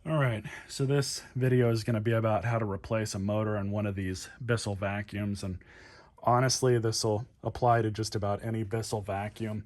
All right, so this video is going to be about how to replace a motor on one of these Bissell vacuums, and honestly this will apply to just about any Bissell vacuum,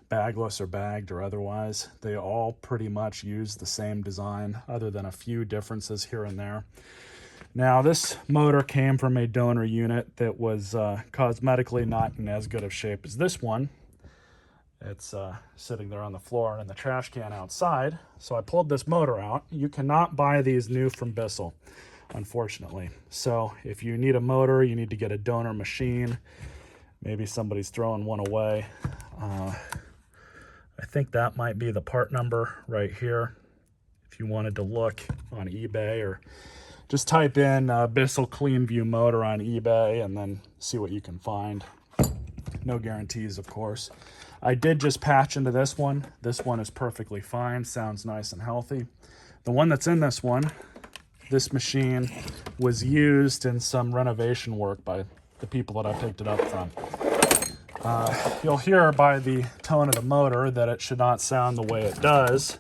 bagless or bagged or otherwise. They all pretty much use the same design other than a few differences here and there. Now this motor came from a donor unit that was cosmetically not in as good of shape as this one. It's sitting there on the floor and in the trash can outside. So I pulled this motor out. You cannot buy these new from Bissell, unfortunately. So if you need a motor, you need to get a donor machine. Maybe somebody's throwing one away. I think that might be the part number right here. If you wanted to look on eBay, or just type in Bissell Cleanview motor on eBay and then see what you can find. No guarantees, of course. I did just patch into this one. This one is perfectly fine, sounds nice and healthy. The one that's in this one, this machine was used in some renovation work by the people that I picked it up from. You'll hear by the tone of the motor that it should not sound the way it does.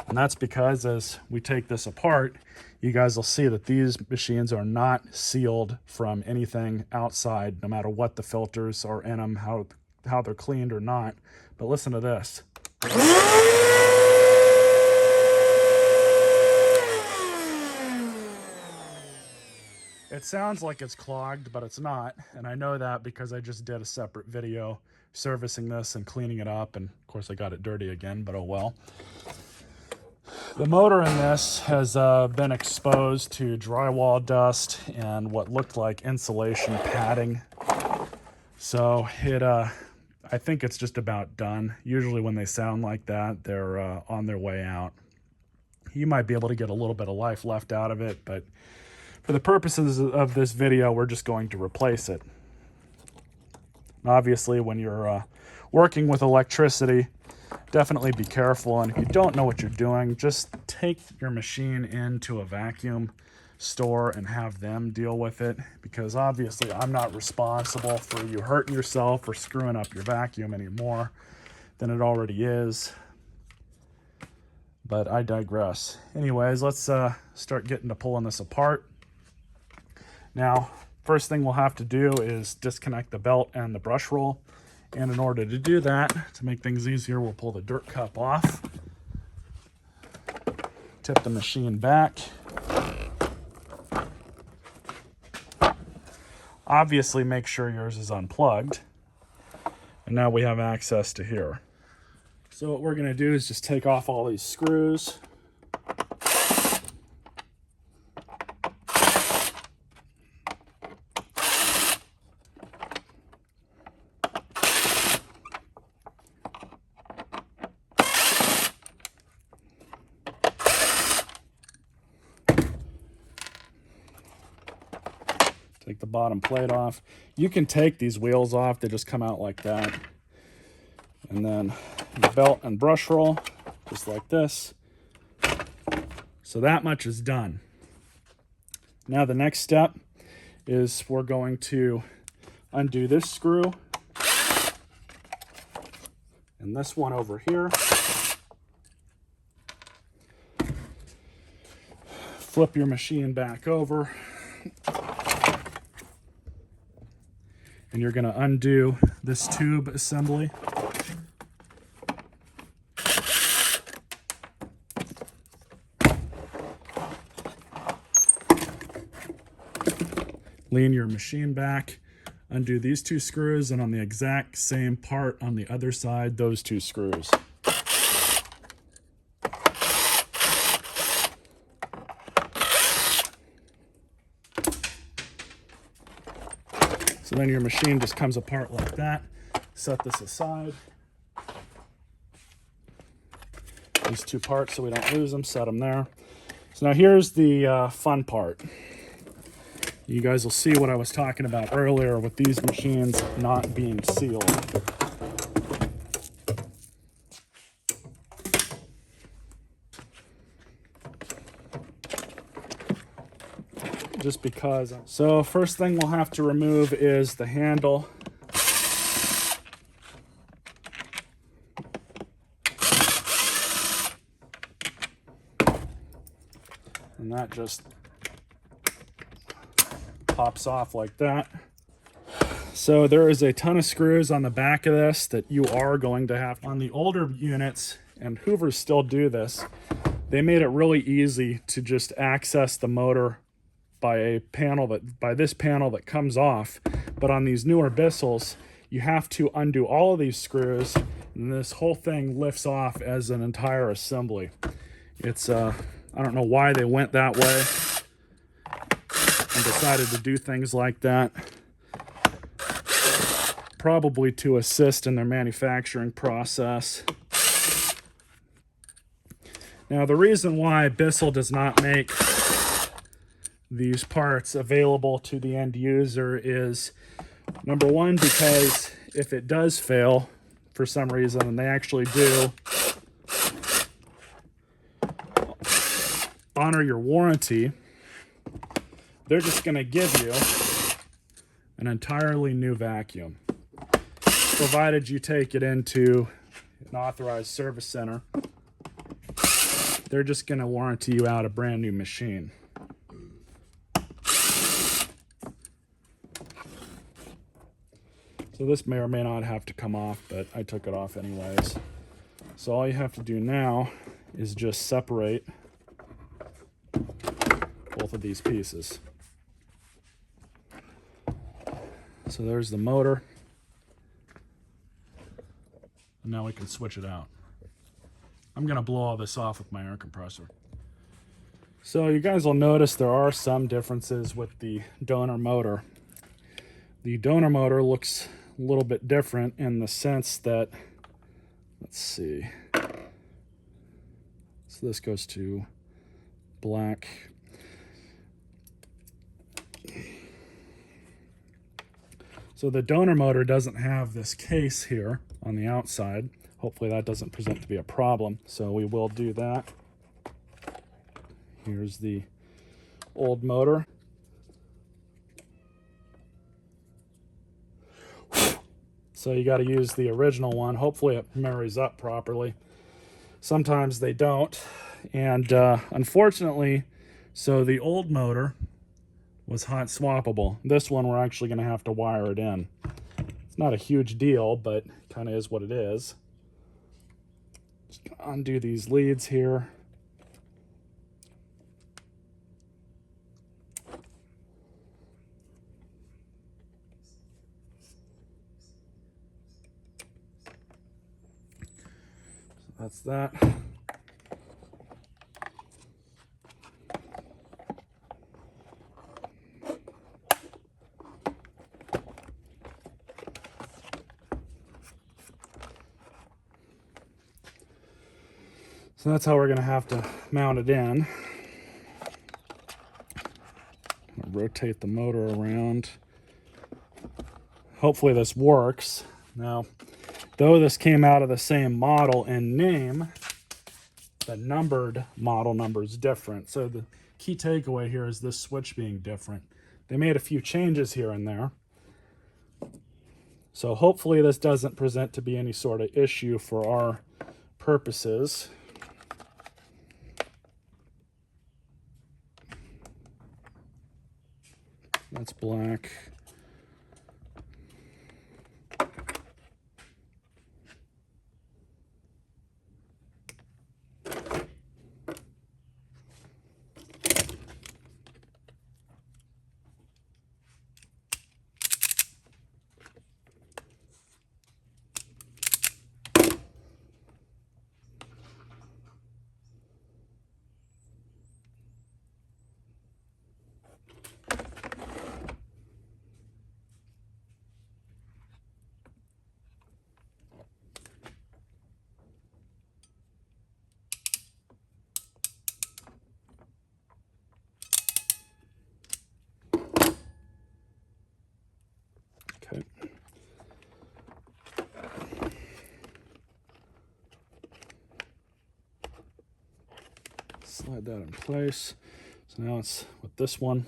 And that's because as we take this apart, you guys will see that these machines are not sealed from anything outside, no matter what the filters are in them, how they're cleaned or not. But listen to this. It sounds like it's clogged, but it's not. And I know that because I just did a separate video servicing this and cleaning it up. And of course I got it dirty again, but oh well. The motor in this has been exposed to drywall dust and what looked like insulation padding. So I think it's just about done. Usually when they sound like that, they're on their way out. You might be able to get a little bit of life left out of it, but for the purposes of this video, we're just going to replace it. Obviously, when you're working with electricity, definitely be careful. And if you don't know what you're doing, just take your machine into a vacuum store and have them deal with it, because obviously I'm not responsible for you hurting yourself or screwing up your vacuum any more than it already is. But I digress. Anyways, let's start getting to pulling this apart. Now, first thing we'll have to do is disconnect the belt and the brush roll. And in order to do that, to make things easier, we'll pull the dirt cup off, tip the machine back. Obviously, make sure yours is unplugged. And now we have access to here. So what we're going to do is just take off all these screws. Take the bottom plate off. You can take these wheels off, they just come out like that. And then the belt and brush roll, just like this. So that much is done. Now the next step is we're going to undo this screw and this one over here. Flip your machine back over. And you're going to undo this tube assembly. Lean your machine back, undo these two screws, and on the exact same part on the other side, those two screws. So then your machine just comes apart like that. Set this aside. These two parts so we don't lose them, set them there. So now here's the fun part. You guys will see what I was talking about earlier with these machines not being sealed. Just because. So first thing we'll have to remove is the handle. And that just pops off like that. So there is a ton of screws on the back of this that you are going to have. On the older units, and Hoovers still do this, they made it really easy to just access the motor by this panel that comes off. But on these newer Bissells, you have to undo all of these screws, and this whole thing lifts off as an entire assembly. It's I don't know why they went that way and decided to do things like that. Probably to assist in their manufacturing process. Now, the reason why Bissell does not make these parts available to the end user is, number one, because if it does fail for some reason, and they actually do honor your warranty, they're just going to give you an entirely new vacuum, provided you take it into an authorized service center. They're just going to warranty you out a brand new machine. So this may or may not have to come off, but I took it off anyways. So all you have to do now is just separate both of these pieces. So there's the motor. And now we can switch it out. I'm going to blow all this off with my air compressor. So you guys will notice there are some differences with the donor motor. The donor motor looks a little bit different in the sense that, let's see. So this goes to black. So the donor motor doesn't have this case here on the outside. Hopefully that doesn't present to be a problem. So we will do that. Here's the old motor. So you got to use the original one. Hopefully it marries up properly. Sometimes they don't. And unfortunately, so the old motor was hot swappable. This one we're actually going to have to wire it in. It's not a huge deal, but kind of is what it is. Just gonna undo these leads here. So that's that. So that's how we're going to have to mount it in. Rotate the motor around. Hopefully this works. Now, though this came out of the same model and name, the numbered model number is different. So the key takeaway here is this switch being different. They made a few changes here and there. So hopefully this doesn't present to be any sort of issue for our purposes. That's black. Okay. Slide that in place. So now it's with this one.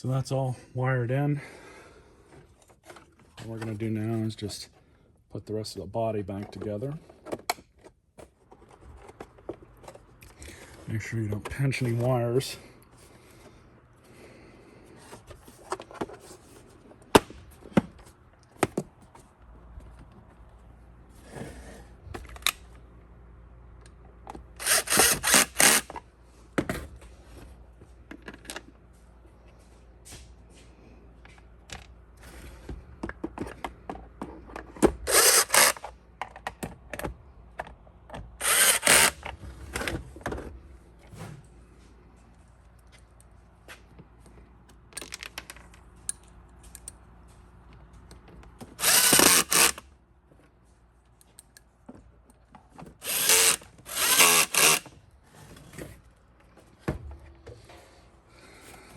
So that's all wired in. What we're going to do now is just put the rest of the body back together. Make sure you don't pinch any wires.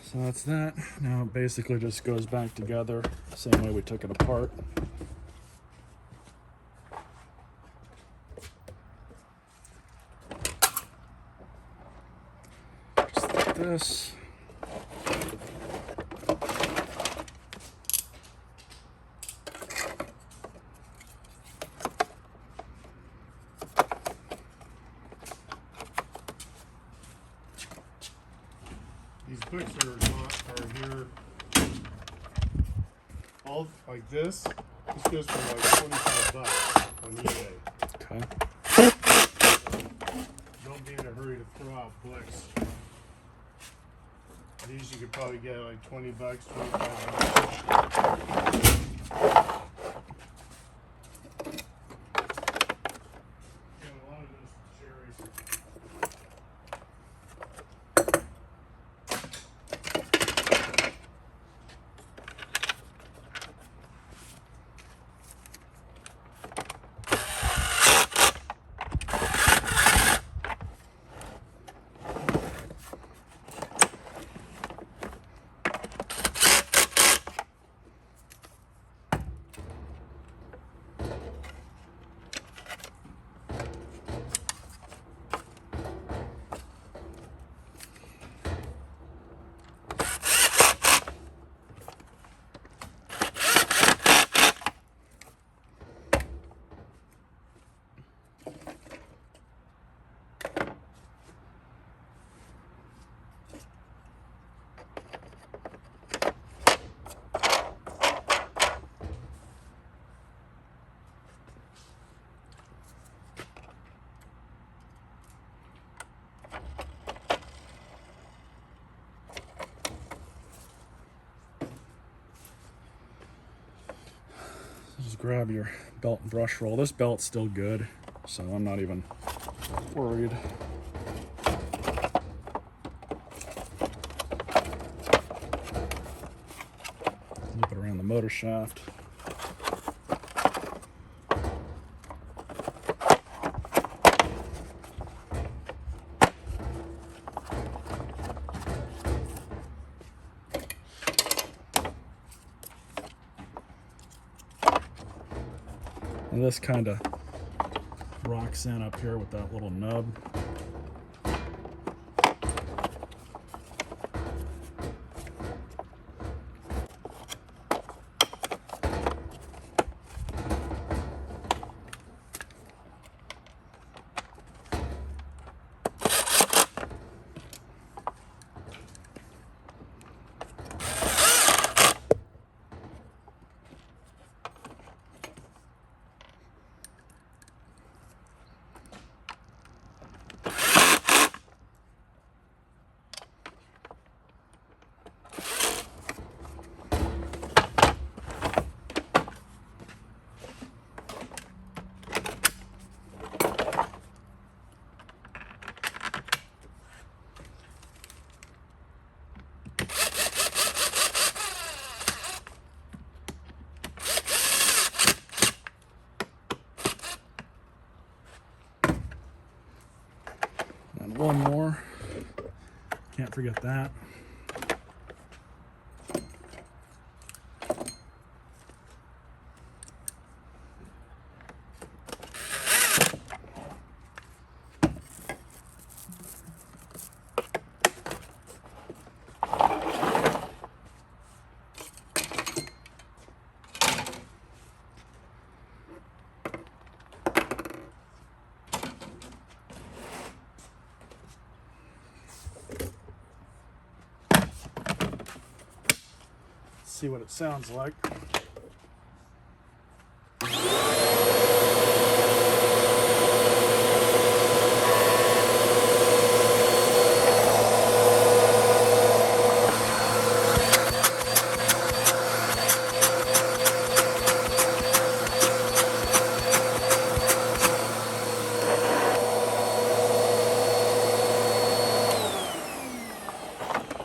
So that's that. Now it basically just goes back together the same way we took it apart. Just like this. These books are here all like this. This goes for like $25 on eBay. Okay. Don't be in a hurry to throw out books. These you could probably get like $20, $25. Just grab your belt and brush roll. This belt's still good, so I'm not even worried. Loop it around the motor shaft. And this kind of rocks in up here with that little nub. And one more. Can't forget that. see what it sounds like.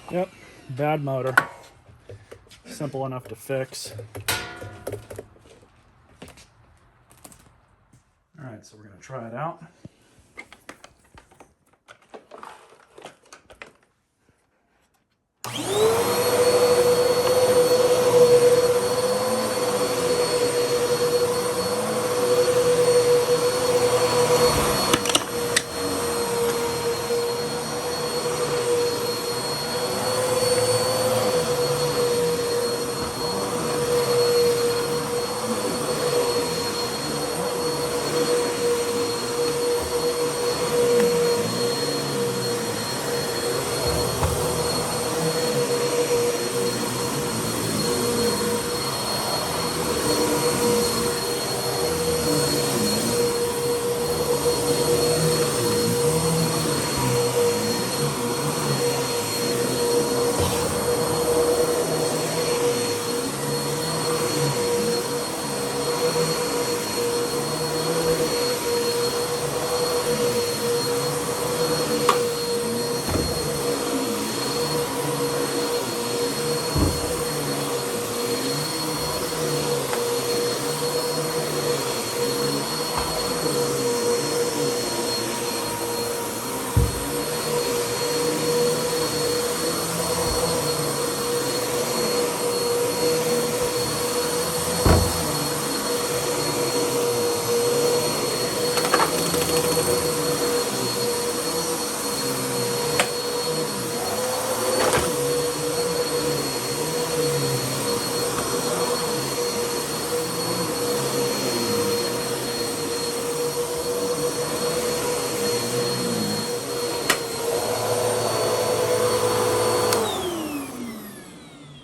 Yep, bad motor. Simple enough to fix. All right, so we're gonna try it out.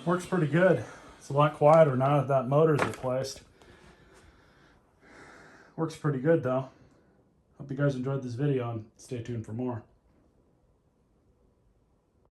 Works pretty good. It's a lot quieter now that that motor's replaced. Works pretty good though. Hope you guys enjoyed this video and stay tuned for more.